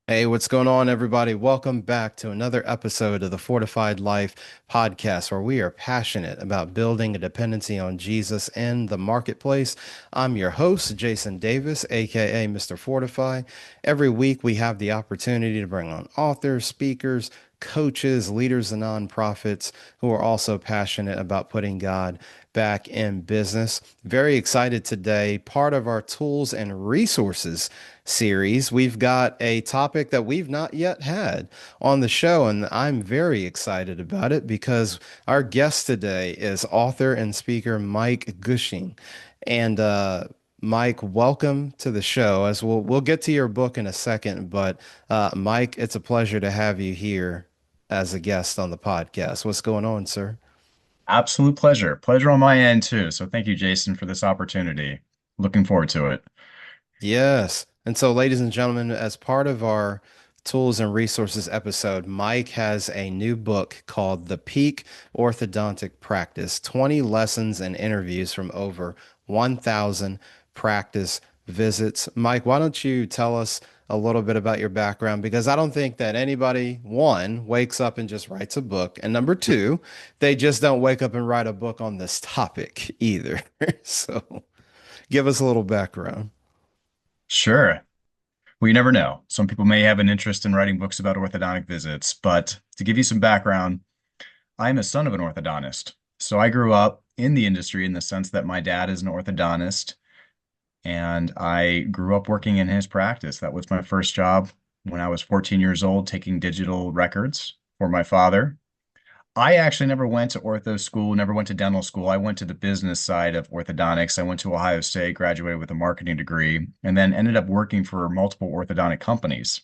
Hey, what's going on, everybody? Welcome back to another episode of the Fortified Life podcast, where we are passionate about building a dependency on Jesus in the marketplace. I'm your host, Jason Davis, aka Mr. Fortify. Every week, we have the opportunity to bring on authors, speakers, coaches, leaders, and nonprofits who are also passionate about putting God back in business. Very excited today. Part of our tools and resources series, we've got a topic that we've not yet had on the show, and I'm very excited about it because our guest today is author and speaker Mike Gusching. And Mike, welcome to the show. As we'll get to your book in a second, but Mike, it's a pleasure to have you here as a guest on the podcast. What's going on, sir? Absolute pleasure. Pleasure on my end too. So thank you, Jason, for this opportunity. Looking forward to it. Yes. And so, ladies and gentlemen, as part of our tools and resources episode, Mike has a new book called The Peak Orthodontic Practice 20 Lessons and Interviews from Over 1,000 Practice Visits. Mike, why don't you tell us a little bit about your background? Because I don't think that anybody, one, wakes up and just writes a book. And number two, they just don't wake up and write a book on this topic either. So, give us a little background. Sure. Well, you never know. Some people may have an interest in writing books about orthodontic visits, but to give you some background, I'm a son of an orthodontist. So I grew up in the industry in the sense that my dad is an orthodontist, and I grew up working in his practice. That was my first job when I was 14 years old, taking digital records for my father. I actually never went to ortho school, never went to dental school. I went to the business side of orthodontics. I went to Ohio State, graduated with a marketing degree, and then ended up working for multiple orthodontic companies.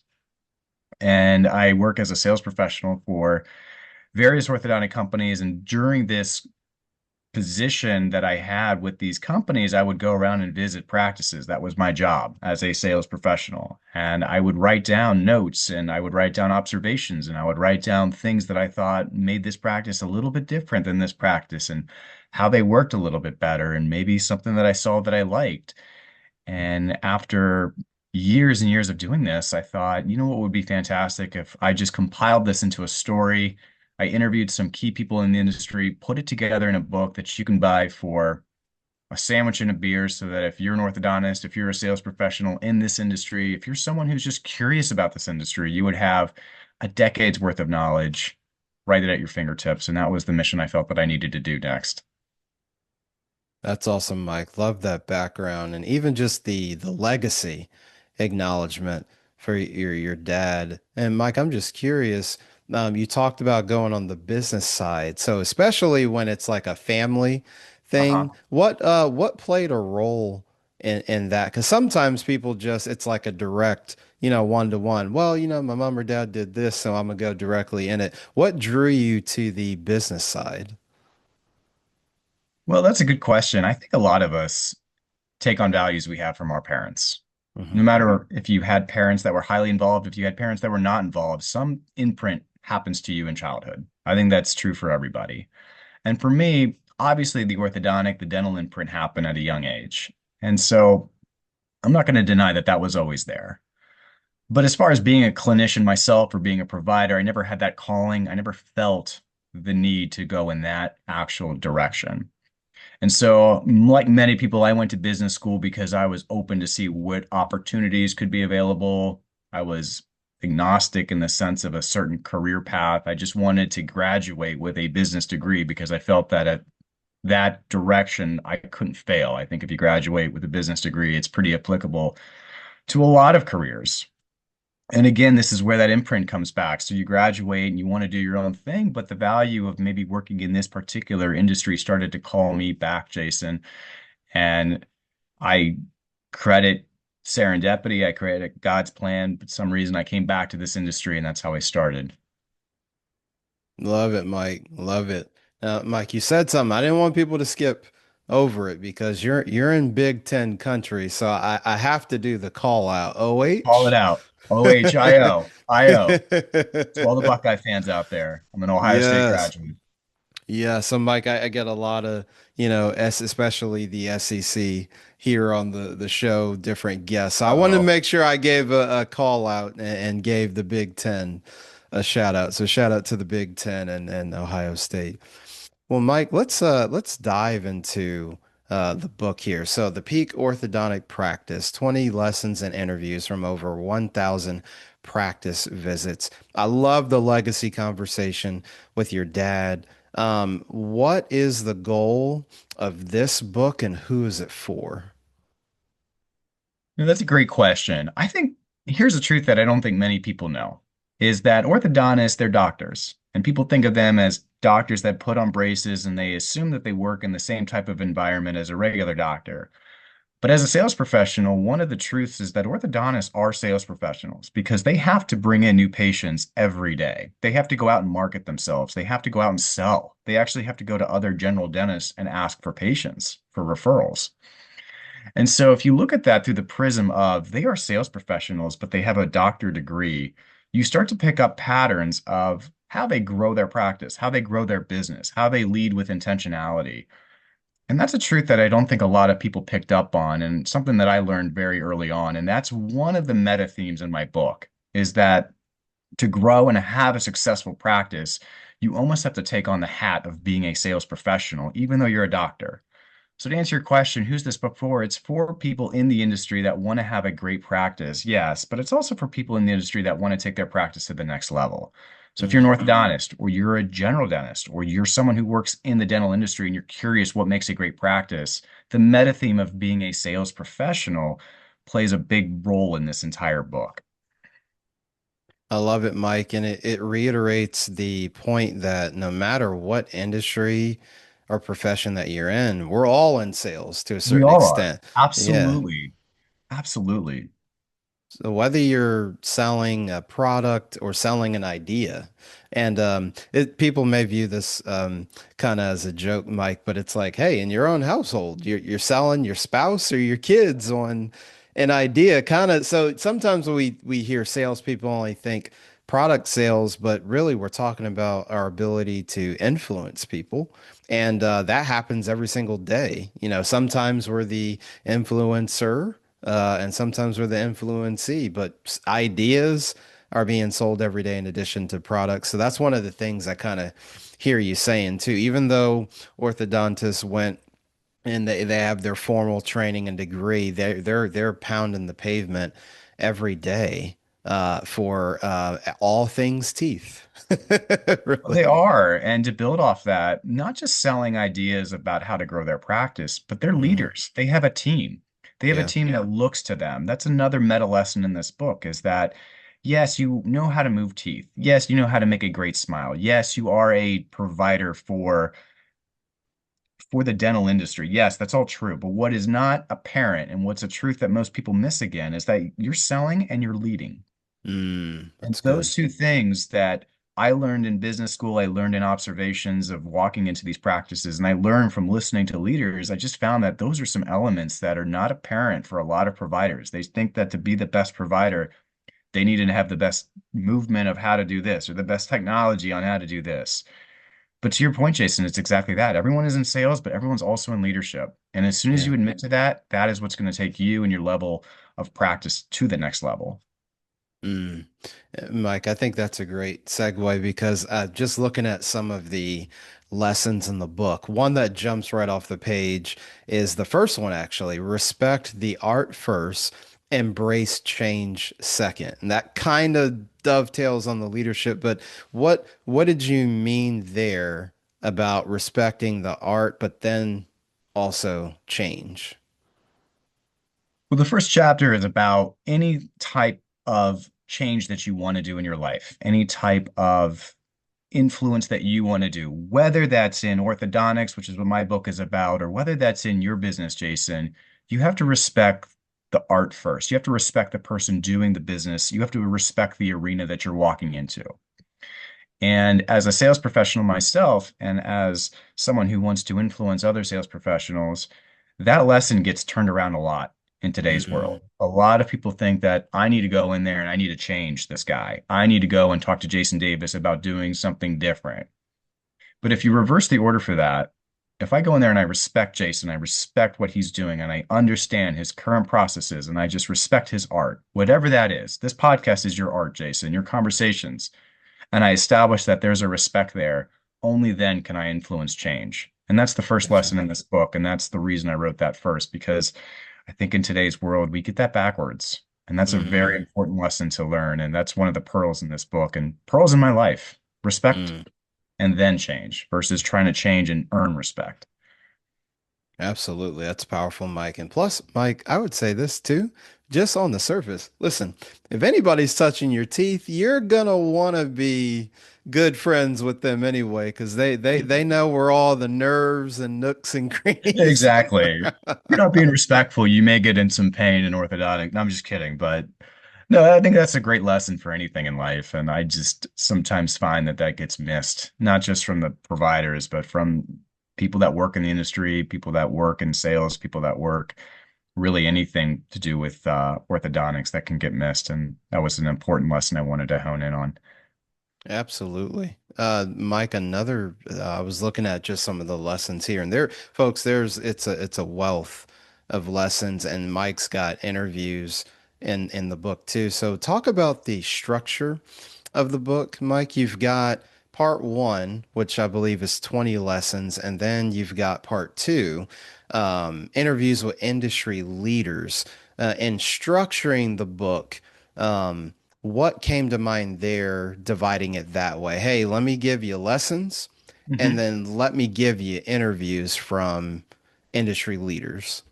And I work as a sales professional for various orthodontic companies. And during this position that I had with these companies, I would go around and visit practices. That was my job as a sales professional. And I would write down notes and I would write down observations and I would write down things that I thought made this practice a little bit different than this practice and how they worked a little bit better and maybe something that I saw that I liked. And after years and years of doing this, I thought, you know what would be fantastic if I just compiled this into a story. I interviewed some key people in the industry, put it together in a book that you can buy for a sandwich and a beer so that if you're an orthodontist, if you're a sales professional in this industry, if you're someone who's just curious about this industry, you would have a decade's worth of knowledge right at your fingertips. And that was the mission I felt that I needed to do next. That's awesome, Mike. Love that background and even just the legacy acknowledgement for your dad. And Mike, I'm just curious. You talked about going on the business side, so especially when it's like a family thing, Uh-huh. what played a role in that? Because sometimes people just it's like a direct, one to one. Well, my mom or dad did this, so I'm gonna go directly in it. What drew you to the business side? Well, that's a good question. I think a lot of us take on values we have from our parents. No Hmm. matter if you had parents that were highly involved, if you had parents that were not involved, some imprint happens to you in childhood. I think that's true for everybody. And for me, obviously the orthodontic, the dental imprint happened at a young age. And so I'm not going to deny that that was always there. But as far as being a clinician myself or being a provider, I never had that calling. I never felt the need to go in that actual direction. And so, like many people, I went to business school because I was open to see what opportunities could be available. I was agnostic in the sense of a certain career path. I just wanted to graduate with a business degree because I felt that at that direction, I couldn't fail. I think if you graduate with a business degree, it's pretty applicable to a lot of careers. And again, this is where that imprint comes back. So you graduate and you want to do your own thing, but the value of maybe working in this particular industry started to call me back, Jason. And I credit serendipity, I credit God's plan. But some reason I came back to this industry, and that's how I started. Love it, Mike. Love it. Now, Mike, you said something. I didn't want people to skip over it because you're in Big Ten country, so I have to do the call out. Call it OH? out. OHIO. IO. To all the Buckeye fans out there. I'm an Ohio State Yes. graduate. Yeah, so Mike, I get a lot of, especially the SEC here on the show different guests. So I wanted to Uh-oh. make sure I gave a call out and gave the Big Ten a shout out. So shout out to the Big Ten and Ohio State. Well, Mike, let's dive into the book here. So, The Peak Orthodontic Practice, 20 lessons and interviews from over 1,000 practice visits. I love the legacy conversation with your dad. What is the goal of this book and who is it for? That's a great question. I think here's the truth that I don't think many people know is that orthodontists, they're doctors. And people think of them as doctors that put on braces and they assume that they work in the same type of environment as a regular doctor. But as a sales professional, one of the truths is that orthodontists are sales professionals because they have to bring in new patients every day. They have to go out and market themselves. They have to go out and sell. They actually have to go to other general dentists and ask for patients, for referrals. And so if you look at that through the prism of they are sales professionals, but they have a doctor degree, you start to pick up patterns of how they grow their practice, how they grow their business, how they lead with intentionality. And that's a truth that I don't think a lot of people picked up on, and something that I learned very early on. And that's one of the meta themes in my book is that to grow and have a successful practice, you almost have to take on the hat of being a sales professional, even though you're a doctor. So to answer your question, who's this book for? It's for people in the industry that want to have a great practice, yes, but it's also for people in the industry that want to take their practice to the next level. So if you're an Mm. orthodontist or you're a general dentist or you're someone who works in the dental industry and you're curious what makes a great practice, the meta theme of being a sales professional plays a big role in this entire book. I love it, Mike, and it reiterates the point that no matter what industry or profession that you're in, we're all in sales to a We certain all are. extent. Yeah. Absolutely. Absolutely. So whether you're selling a product or selling an idea, and people may view this kind of as a joke, Mike, but it's like, hey, in your own household, you're selling your spouse or your kids on an idea, kind of. So sometimes we hear salespeople only think product sales, but really we're talking about our ability to influence people. And that happens every single day. You know, sometimes we're the influencer and sometimes we're the influencee, but ideas are being sold every day in addition to products. So that's one of the things I kind of hear you saying too. Even though orthodontists went and they have their formal training and degree, they're pounding the pavement every day for all things teeth. They Really. are. And to build off that, not just selling ideas about how to grow their practice, but they're Mhm. leaders. They have a team. They have a Yeah. team that looks to them. That's another meta lesson in this book is that, yes, you know how to move teeth. Yes, you know how to make a great smile. Yes, you are a provider for the dental industry. Yes, that's all true. But what is not apparent and what's a truth that most people miss again is that you're selling and you're leading. And That's good. those two things that I learned in business school, I learned in observations of walking into these practices, and I learned from listening to leaders. I just found that those are some elements that are not apparent for a lot of providers. They think that to be the best provider, they need to have the best movement of how to do this or the best technology on how to do this. But to your point, Jason, it's exactly that. Everyone is in sales, but everyone's also in leadership. And as soon as Yeah. you admit to that, that is what's going to take you and your level of practice to the next level. Mm. Mike, I think that's a great segue because just looking at some of the lessons in the book, one that jumps right off the page is the first one, actually. Respect the art first, embrace change second. And that kind of dovetails on the leadership, but what did you mean there about respecting the art, but then also change? Well, the first chapter is about any type of change that you want to do in your life, any type of influence that you want to do, whether that's in orthodontics, which is what my book is about, or whether that's in your business, Jason. You have to respect the art first. You have to respect the person doing the business. You have to respect the arena that you're walking into. And as a sales professional myself, and as someone who wants to influence other sales professionals, that lesson gets turned around a lot in today's Mm, world. A lot of people think that I need to go in there and I need to change this guy. I need to go and talk to Jason Davis about doing something different. But if you reverse the order for that, if I go in there and I respect Jason, I respect what he's doing, and I understand his current processes, and I just respect his art, whatever that is. This podcast is your art, Jason, your conversations. And I establish that there's a respect there. Only then can I influence change. And that's the first lesson in Definitely. this book. And that's the reason I wrote that first, because I think in today's world, we get that backwards. And that's a very Mm, important lesson to learn. And that's one of the pearls in this book and pearls in my life. Respect mm. and then change versus trying to change and earn respect. Absolutely. That's powerful, Mike. And plus, Mike, I would say this too, just on the surface. Listen, if anybody's touching your teeth, you're gonna want to be good friends with them anyway, because they know where all the nerves and nooks and crannies. Exactly. If you're not being respectful, you may get in some pain in orthodontic. No, I'm just kidding. But no, I think that's a great lesson for anything in life. And I just sometimes find that that gets missed, not just from the providers, but from people that work in the industry, people that work in sales, people that work really anything to do with orthodontics that can get missed. And that was an important lesson I wanted to hone in on. Absolutely. Mike, I was looking at just some of the lessons here and there, folks, it's a wealth of lessons and Mike's got interviews in the book too. So talk about the structure of the book, Mike. You've got part one, which I believe is 20 lessons, and then you've got part two, interviews with industry leaders, and structuring the book. Um, what came to mind there, dividing it that way? Hey, let me give you lessons, and Mhm. then let me give you interviews from industry leaders.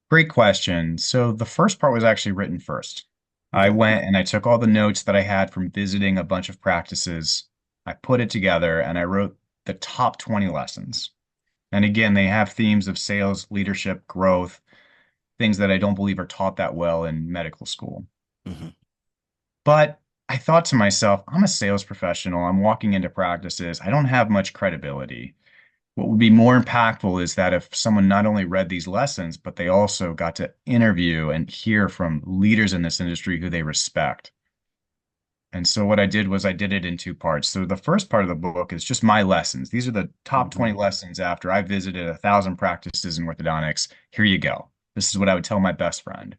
Great question. So the first part was actually written first. I Okay. went and I took all the notes that I had from visiting a bunch of practices. I put it together and I wrote the top 20 lessons. And again, they have themes of sales, leadership, growth, things that I don't believe are taught that well in medical school. Hmm. But I thought to myself, I'm a sales professional. I'm walking into practices. I don't have much credibility. What would be more impactful is that if someone not only read these lessons, but they also got to interview and hear from leaders in this industry who they respect. And so what I did was I did it in two parts. So the first part of the book is just my lessons. These are the top Hmm. 20 lessons after I visited 1,000 practices in orthodontics. Here you go. This is what I would tell my best friend.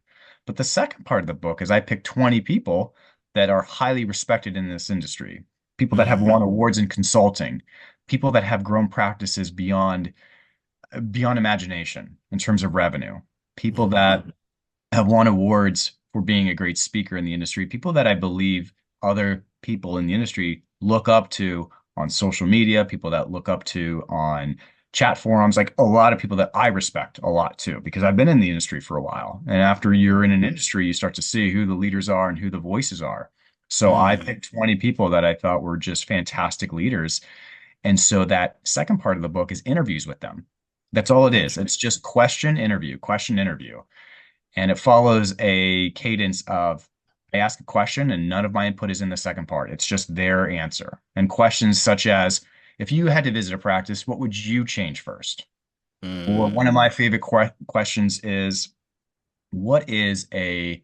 But the second part of the book is I picked 20 people that are highly respected in this industry, people that have Hmm. won awards in consulting, people that have grown practices beyond imagination in terms of revenue, people Hmm. that have won awards for being a great speaker in the industry, people that I believe other people in the industry look up to on social media, people that look up to on chat forums, like a lot of people that I respect a lot too, because I've been in the industry for a while. And after you're in an industry, you start to see who the leaders are and who the voices are. So I Hmm. picked 20 people that I thought were just fantastic leaders. And so that second part of the book is interviews with them. That's all it is. It's Interesting. just question, interview, question, interview. And it follows a cadence of I ask a question and none of my input is in the second part. It's just their answer. And questions such as, if you had to visit a practice, what would you change first? Or one of Mm. my favorite questions is, what is a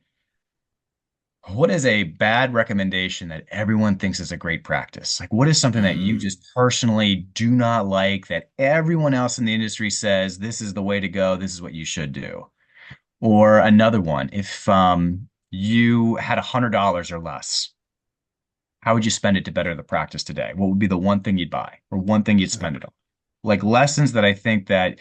what is a bad recommendation that everyone thinks is a great practice? Like, what is something that you Mm. just personally do not like that everyone else in the industry says this is the way to go, this is what you should do? Or another one, if you had $100 or less, how would you spend it to better the practice today? What would be the one thing you'd buy or one thing you'd spend it on? Like lessons that I think that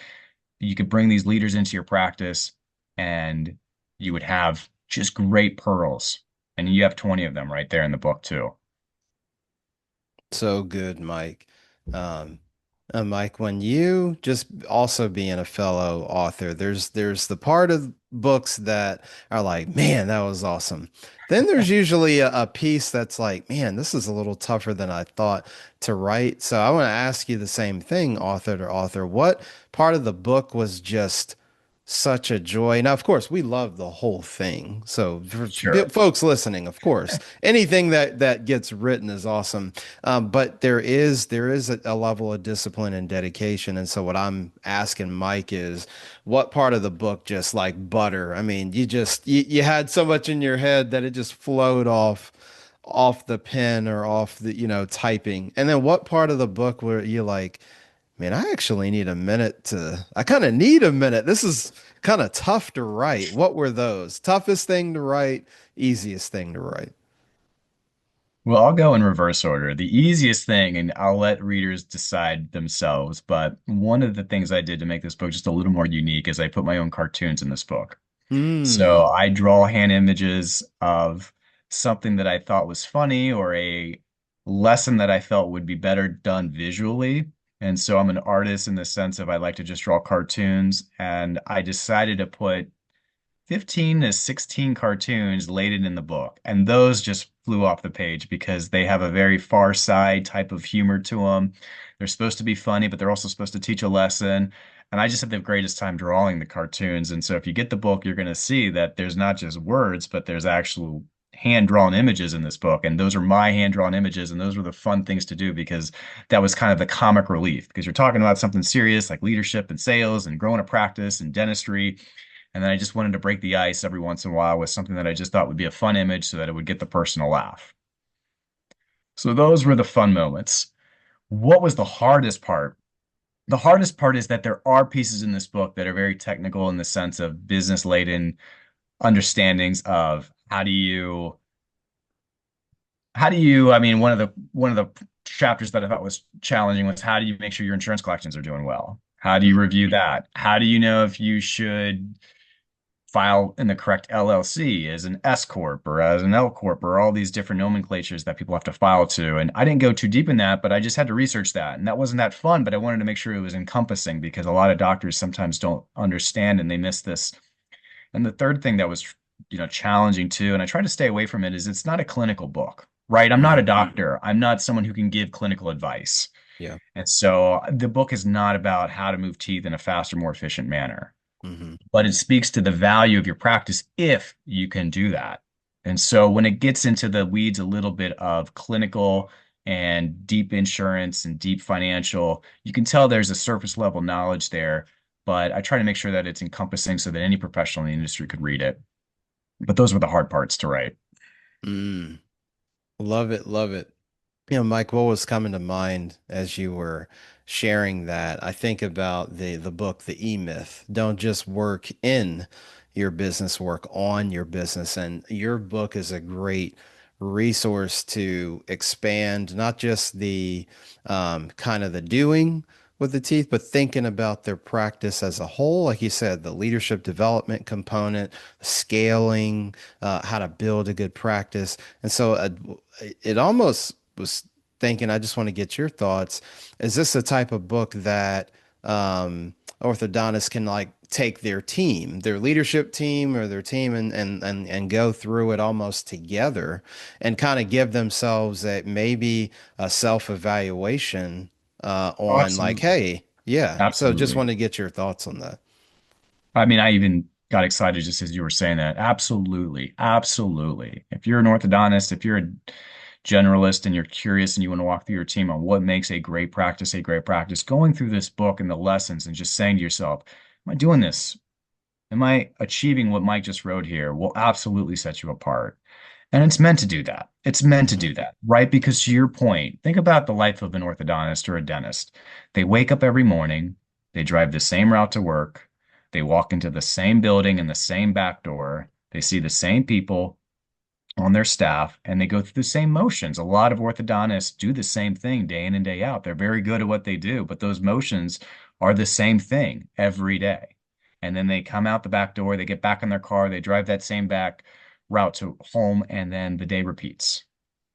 you could bring these leaders into your practice and you would have just great pearls. And you have 20 of them right there in the book too. So good, Mike. Um, Mike, when you just also being a fellow author, there's the part of books that are like, man, that was awesome. Then there's usually a piece that's like, man, this is a little tougher than I thought to write. So I want to ask you the same thing, author to author. What part of the book was just such a joy? Now, of course, we love the whole thing. So for Sure. folks listening, of course, anything that gets written is awesome. But there is a level of discipline and dedication. And so what I'm asking Mike is what part of the book just like butter? I mean, you had so much in your head that it just flowed off the pen or off the, typing. And then what part of the book were you like, man, I actually need a minute I kind of need a minute. This is kind of tough to write. What were those? Toughest thing to write, easiest thing to write? Well, I'll go in reverse order. The easiest thing, and I'll let readers decide themselves, but one of the things I did to make this book just a little more unique is I put my own cartoons in this book. So Hmm. I draw hand images of something that I thought was funny or a lesson that I felt would be better done visually. And so I'm an artist in the sense of I like to just draw cartoons, and I decided to put 15 to 16 cartoons laid in the book. And those just flew off the page because they have a very far side type of humor to them. They're supposed to be funny, but they're also supposed to teach a lesson. And I just had the greatest time drawing the cartoons. And so if you get the book, you're going to see that there's not just words, but there's actual hand-drawn images in this book. And those are my hand-drawn images. And those were the fun things to do because that was kind of the comic relief because you're talking about something serious like leadership and sales and growing a practice and dentistry. And then I just wanted to break the ice every once in a while with something that I just thought would be a fun image so that it would get the person to laugh. So those were the fun moments. What was the hardest part? The hardest part is that there are pieces in this book that are very technical in the sense of business laden understandings of I mean, one of the chapters that I thought was challenging was how do you make sure your insurance collections are doing well? How do you review that? How do you know if you should file in the correct LLC as an S corp or as an L corp or all these different nomenclatures that people have to file to? And I didn't go too deep in that, but I just had to research that. And that wasn't that fun, but I wanted to make sure it was encompassing because a lot of doctors sometimes don't understand and they miss this. And the third thing that was, challenging too, and I try to stay away from it, is it's not a clinical book, right? I'm not a Mm, doctor. I'm not someone who can give clinical advice. yeah. And so the book is not about how to move teeth in a faster, more efficient manner, Hmm. but it speaks to the value of your practice if you can do that. And so when it gets into the weeds a little bit of clinical and deep insurance and deep financial, you can tell there's a surface level knowledge there, but I try to make sure that it's encompassing so that any professional in the industry could read it. But those were the hard parts to write. Mm. Love it. Love it. Mike, what was coming to mind as you were sharing that? I think about the book, The E-Myth. Don't just work in your business, work on your business. And your book is a great resource to expand not just the kind of the doing with the teeth, but thinking about their practice as a whole. Like you said, the leadership development component, scaling, how to build a good practice. And so it almost was thinking, I just want to get your thoughts. Is this the type of book that orthodontists can like take their team, their leadership team or their team and go through it almost together and kind of give themselves maybe a self-evaluation Oh, on like, absolutely. hey, yeah. So just Absolutely. want to get your thoughts on that. I mean, I even got excited just as you were saying that. Absolutely. Absolutely. If you're an orthodontist, if you're a generalist and you're curious and you want to walk through your team on what makes a great practice, going through this book and the lessons and just saying to yourself, am I doing this? Am I achieving what Mike just wrote here? Will absolutely set you apart. And it's meant to do that. It's meant to Hmm. do that, right? Because to your point, think about the life of an orthodontist or a dentist. They wake up every morning, they drive the same route to work, they walk into the same building and the same back door, they see the same people on their staff, and they go through the same motions. A lot of orthodontists do the same thing day in and day out. They're very good at what they do, but those motions are the same thing every day. And then they come out the back door, they get back in their car, they drive that same back route to home, and then the day repeats.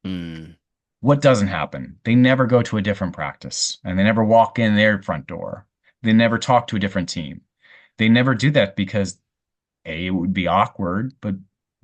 Mm, What doesn't happen? They never go to a different practice and they never walk in their front door. They never talk to a different team. They never do that because A, it would be awkward, but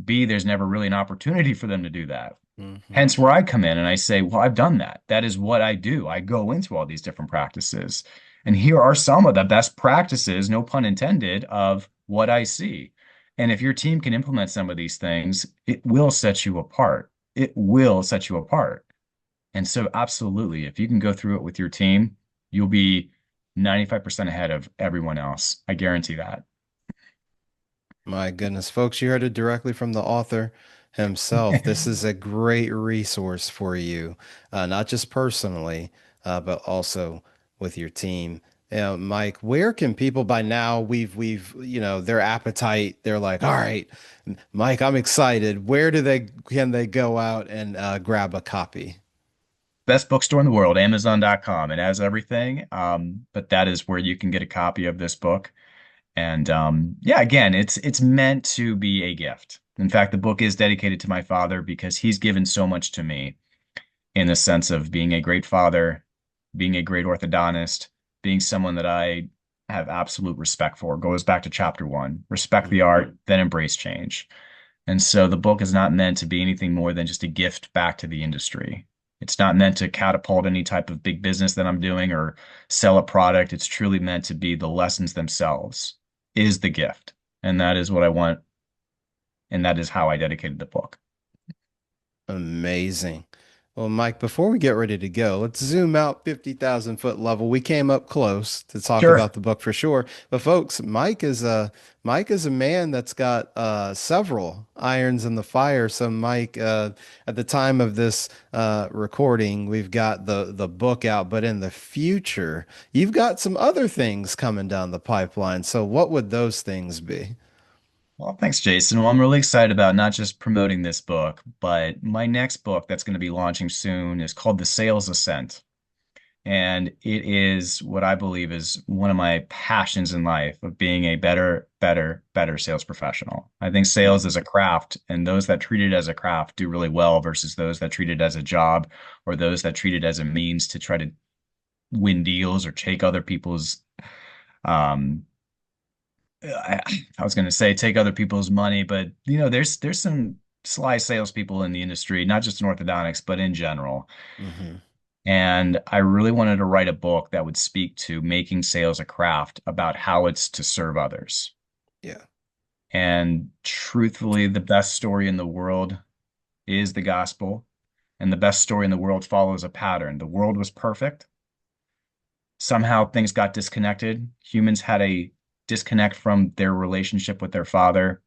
B, there's never really an opportunity for them to do that. hmm. Hence where I come in and I say, well, I've done that. That is what I do. I go into all these different practices. And here are some of the best practices, no pun intended, of what I see. And if your team can implement some of these things, it will set you apart. It will set you apart. And so, absolutely, if you can go through it with your team, you'll be 95% ahead of everyone else. I guarantee that. My goodness, folks, you heard it directly from the author. himself. This is a great resource for you, not just personally, but also with your team. Mike, where can people by now their appetite, they're like, all right, Mike, I'm excited. Where can they go out and grab a copy? Best bookstore in the world, Amazon.com. It has everything, but that is where you can get a copy of this book. And yeah, again, it's meant to be a gift. In fact, the book is dedicated to my father because he's given so much to me in the sense of being a great father, being a great orthodontist, being someone that I have absolute respect for. Goes back to chapter one, respect the art, then embrace change. And so the book is not meant to be anything more than just a gift back to the industry. It's not meant to catapult any type of big business that I'm doing or sell a product. It's truly meant to be the lessons themselves is the gift. And that is what I want. And that is how I dedicated the book. Amazing. Well, Mike, before we get ready to go, let's zoom out 50,000 foot level. We came up close to talk Sure. about the book for sure. But folks, Mike is a man that's got several irons in the fire. So Mike, at the time of this recording, we've got the book out, but in the future, you've got some other things coming down the pipeline. So what would those things be? Well, thanks, Jason. Well, I'm really excited about not just promoting this book, but my next book that's going to be launching soon is called The Sales Ascent. And it is what I believe is one of my passions in life of being a better sales professional. I think sales is a craft, and those that treat it as a craft do really well versus those that treat it as a job or those that treat it as a means to try to win deals or take other people's um I, I was going to say take other people's money, but there's some sly salespeople in the industry, not just in orthodontics, but in general. Hmm. And I really wanted to write a book that would speak to making sales a craft about how it's to serve others. Yeah. And truthfully, the best story in the world is the gospel, and the best story in the world follows a pattern. The world was perfect. Somehow things got disconnected. Humans had a disconnect from their relationship with their father.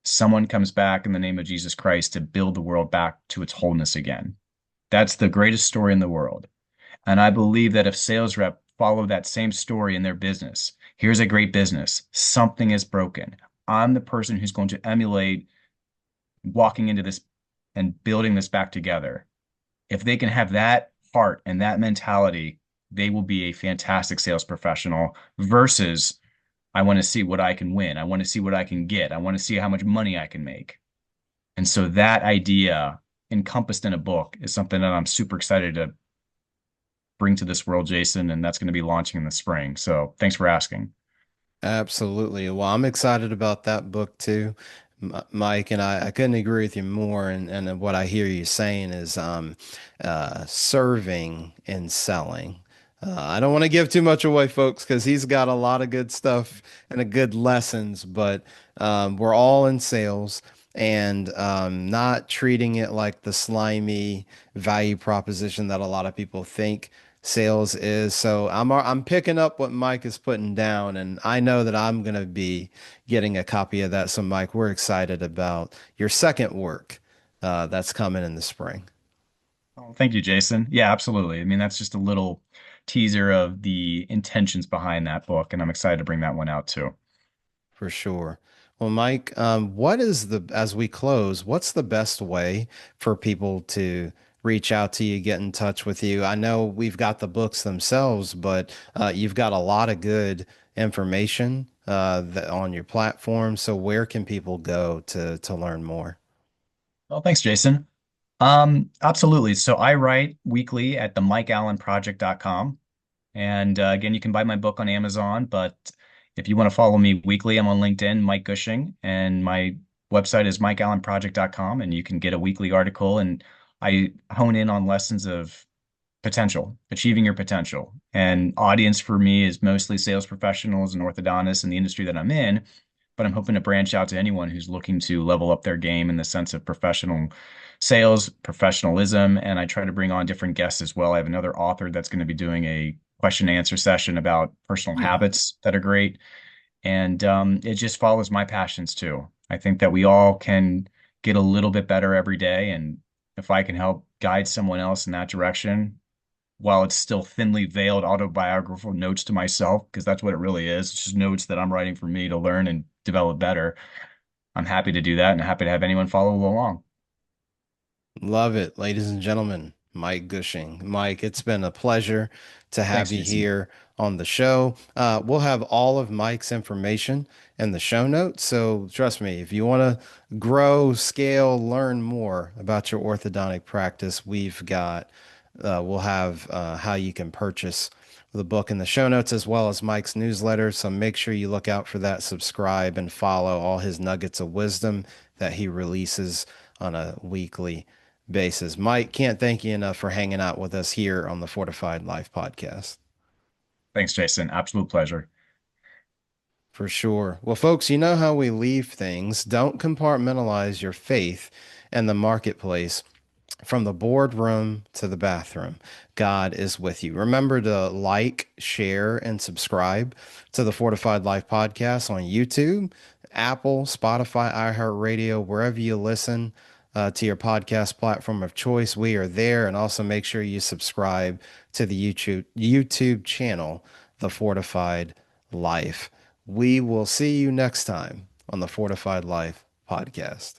Someone comes back in the name of Jesus Christ to build the world back to its wholeness again. That's the greatest story in the world. And I believe that if sales rep follow that same story in their business, here's a great business, something is broken. I'm the person who's going to emulate walking into this and building this back together. If they can have that heart and that mentality, they will be a fantastic sales professional versus I want to see what I can win. I want to see what I can get. I want to see how much money I can make. And so that idea encompassed in a book is something that I'm super excited to bring to this world, Jason, and that's going to be launching in the spring. So thanks for asking. Absolutely. Well, I'm excited about that book too, Mike, and I couldn't agree with you more. And what I hear you saying is serving and selling. I don't want to give too much away, folks, because he's got a lot of good stuff and a good lessons, but we're all in sales and not treating it like the slimy value proposition that a lot of people think sales is. So I'm picking up what Mike is putting down, and I know that I'm gonna be getting a copy of that. So Mike, we're excited about your second work that's coming in the spring. Oh, thank you, Jason. Yeah, absolutely. I mean, that's just a little teaser of the intentions behind that book, and I'm excited to bring that one out too. For sure. Well, Mike, as we close, what's the best way for people to reach out to you, get in touch with you? I know we've got the books themselves, but you've got a lot of good information on your platform. So where can people go to learn more? Well, thanks, Jason. Absolutely. So I write weekly at the mikeallenproject.com. And again, you can buy my book on Amazon, but if you want to follow me weekly, I'm on LinkedIn, Mike Gusching, and my website is mikeallenproject.com, and you can get a weekly article. And I hone in on lessons of potential, achieving your potential. And audience for me is mostly sales professionals and orthodontists in the industry that I'm in, but I'm hoping to branch out to anyone who's looking to level up their game in the sense of professional sales, professionalism, and I try to bring on different guests as well. I have another author that's going to be doing a question and answer session about personal habits that are great. And it just follows my passions too. I think that we all can get a little bit better every day. And if I can help guide someone else in that direction, while it's still thinly veiled autobiographical notes to myself, because that's what it really is. It's just notes that I'm writing for me to learn and develop better. I'm happy to do that and happy to have anyone follow along. Love it, ladies and gentlemen. Mike Gushing. Mike, it's been a pleasure to have Thanks, you Jason. here on the show. We'll have all of Mike's information in the show notes. So trust me, if you want to grow, scale, learn more about your orthodontic practice, we'll have how you can purchase the book in the show notes as well as Mike's newsletter. So make sure you look out for that, subscribe, and follow all his nuggets of wisdom that he releases on a weekly basis. Mike, can't thank you enough for hanging out with us here on the Fortified Life podcast. Thanks, Jason. Absolute pleasure. For sure. Well, folks, you know how we leave things. Don't compartmentalize your faith in the marketplace from the boardroom to the bathroom. God is with you. Remember to like, share, and subscribe to the Fortified Life podcast on YouTube, Apple, Spotify, iHeartRadio, wherever you listen to your podcast platform of choice. We are there. And also make sure you subscribe to the YouTube channel, The Fortified Life. We will see you next time on the Fortified Life podcast.